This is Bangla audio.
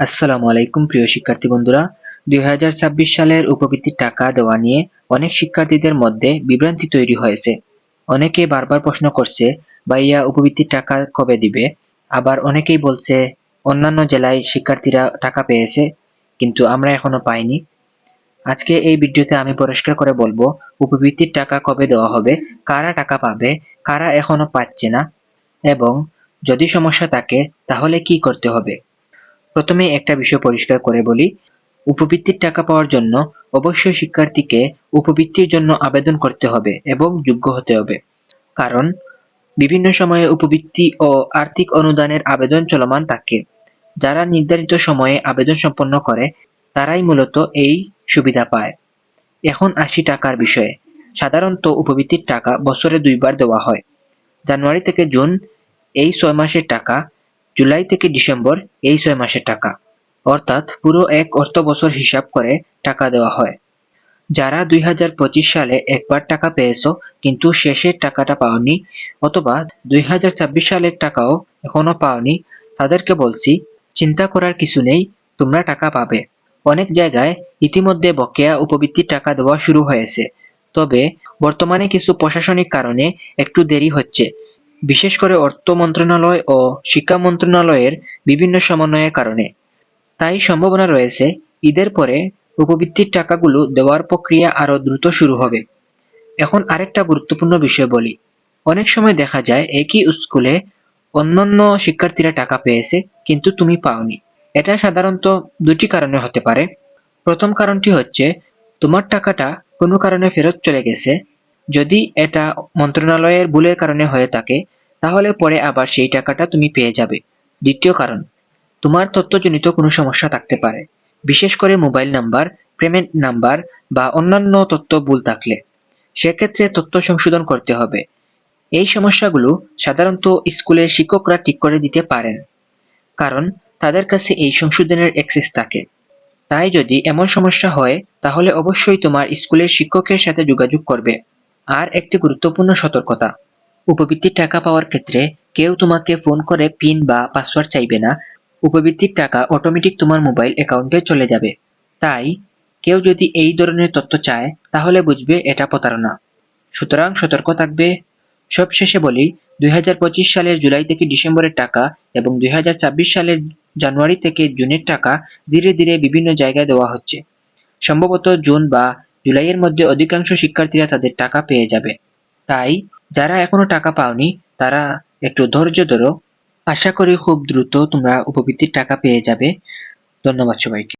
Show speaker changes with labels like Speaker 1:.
Speaker 1: আসসালামু আলাইকুম প্রিয় শিক্ষার্থী বন্ধুরা। 2026 সালের উপবৃত্তির টাকা দেওয়া নিয়ে অনেক শিক্ষার্থীদের মধ্যে বিভ্রান্তি তৈরি হয়েছে। অনেকে বারবার প্রশ্ন করছে, ভাইয়া উপবৃত্তির টাকা কবে দিবে? আবার অনেকেই বলছে অন্যান্য জেলায় শিক্ষার্থীরা টাকা পেয়েছে কিন্তু আমরা এখনো পাইনি। আজকে এই ভিডিওতে আমি পরিষ্কার করে বলবো উপবৃত্তির টাকা কবে দেওয়া হবে, কারা টাকা পাবে, কারা এখনো পাচ্ছে না এবং যদি সমস্যা থাকে তাহলে কি করতে হবে। প্রথমে একটা বিষয় পরিষ্কার করে বলি, উপবৃত্তির টাকা পাওয়ার জন্য অবশ্যই শিক্ষার্থীকে উপবৃত্তির জন্য আবেদন করতে হবে এবং যোগ্য হতে হবে। কারণ বিভিন্ন সময়ে উপবৃত্তি ও আর্থিক অনুদানের আবেদন চলমান থাকে। যারা নির্ধারিত সময়ে আবেদন সম্পন্ন করে তারাই মূলত এই সুবিধা পায়। এখন আসি টাকার বিষয়ে। সাধারণত উপবৃত্তির টাকা বছরে 2 বার দেওয়া হয়। জানুয়ারি থেকে জুন এই 6 মাসের টাকা, জুলাই থেকে ডিসেম্বর এই 6 মাসের টাকা। অর্থাৎ পুরো এক অর্থবছর হিসাব করে টাকা দেওয়া হয়। যারা 2025 সালে একবার টাকা পেয়েছো কিন্তু শেষের টাকাটা পাওনি অথবা 2026 সালের টাকাও এখনো পাওনি, তাদেরকে বলছি চিন্তা করার কিছু নেই, তোমরা টাকা পাবে। অনেক জায়গায় ইতিমধ্যে বকেয়া উপবৃত্তির টাকা দেওয়া শুরু হয়েছে, তবে বর্তমানে কিছু প্রশাসনিক কারণে একটু দেরি হচ্ছে, বিশেষ করে অর্থ মন্ত্রণালয় ও শিক্ষা মন্ত্রণালয়ের বিভিন্ন সমন্বয়ের কারণে। তাই সম্ভাবনা রয়েছে ঈদের পরে উপবৃত্তির টাকাগুলো দেওয়ার প্রক্রিয়া আরো দ্রুত শুরু হবে। এখন আরেকটা গুরুত্বপূর্ণ বিষয় বলি, অনেক সময় দেখা যায় একই স্কুলে অন্যান্য শিক্ষার্থীরা টাকা পেয়েছে কিন্তু তুমি পাওনি। এটা সাধারণত দুটি কারণে হতে পারে। প্রথম কারণটি হচ্ছে তোমার টাকাটা কোনো কারণে ফেরত চলে গেছে। যদি এটা মন্ত্রণালয়ের ভুলের কারণে হয়ে থাকে তাহলে পরে আবার সেই টাকাটা তুমি পেয়ে যাবে। দ্বিতীয় কারণ, তোমার তথ্যজনিত কোনো সমস্যা থাকতে পারে, বিশেষ করে মোবাইল নাম্বার, পেমেন্ট নাম্বার বা অন্যান্য তথ্য ভুল থাকলে। সেক্ষেত্রে তথ্য সংশোধন করতে হবে। এই সমস্যাগুলো সাধারণত স্কুলের শিক্ষকরা ঠিক করে দিতে পারেন, কারণ তাদের কাছে এই সংশোধনের অ্যাক্সেস থাকে। তাই যদি এমন সমস্যা হয় তাহলে অবশ্যই তোমার স্কুলের শিক্ষকের সাথে যোগাযোগ করবে। আর একটি গুরুত্বপূর্ণ সতর্কতা, উপবৃত্তির টাকা পাওয়ার ক্ষেত্রে কেউ তোমাকে ফোন করে পিন বা পাসওয়ার্ড চাইবে না। উপবৃত্তির টাকা অটোমেটিক তোমার মোবাইল অ্যাকাউন্টে চলে যাবে। তাই কেউ যদি এই ধরনের তথ্য চায় তাহলে বুঝবে এটা প্রতারণা। সুতরাং সতর্ক থাকবে। সবশেষে বলি, 2025 সালের জুলাই থেকে ডিসেম্বরের টাকা এবং 2026 সালের জানুয়ারি থেকে জুনের টাকা ধীরে ধীরে বিভিন্ন জায়গায় দেওয়া হচ্ছে। সম্ভবত জুন বা জুলাইয়ের মধ্যে অধিকাংশ শিক্ষার্থীরা তাদের টাকা পেয়ে যাবে। তাই যারা এখনো টাকা পাওনি তারা একটু ধৈর্য ধরো। আশা করি খুব দ্রুত তোমরা উপবৃত্তির টাকা পেয়ে যাবে। ধন্যবাদ সবাইকে।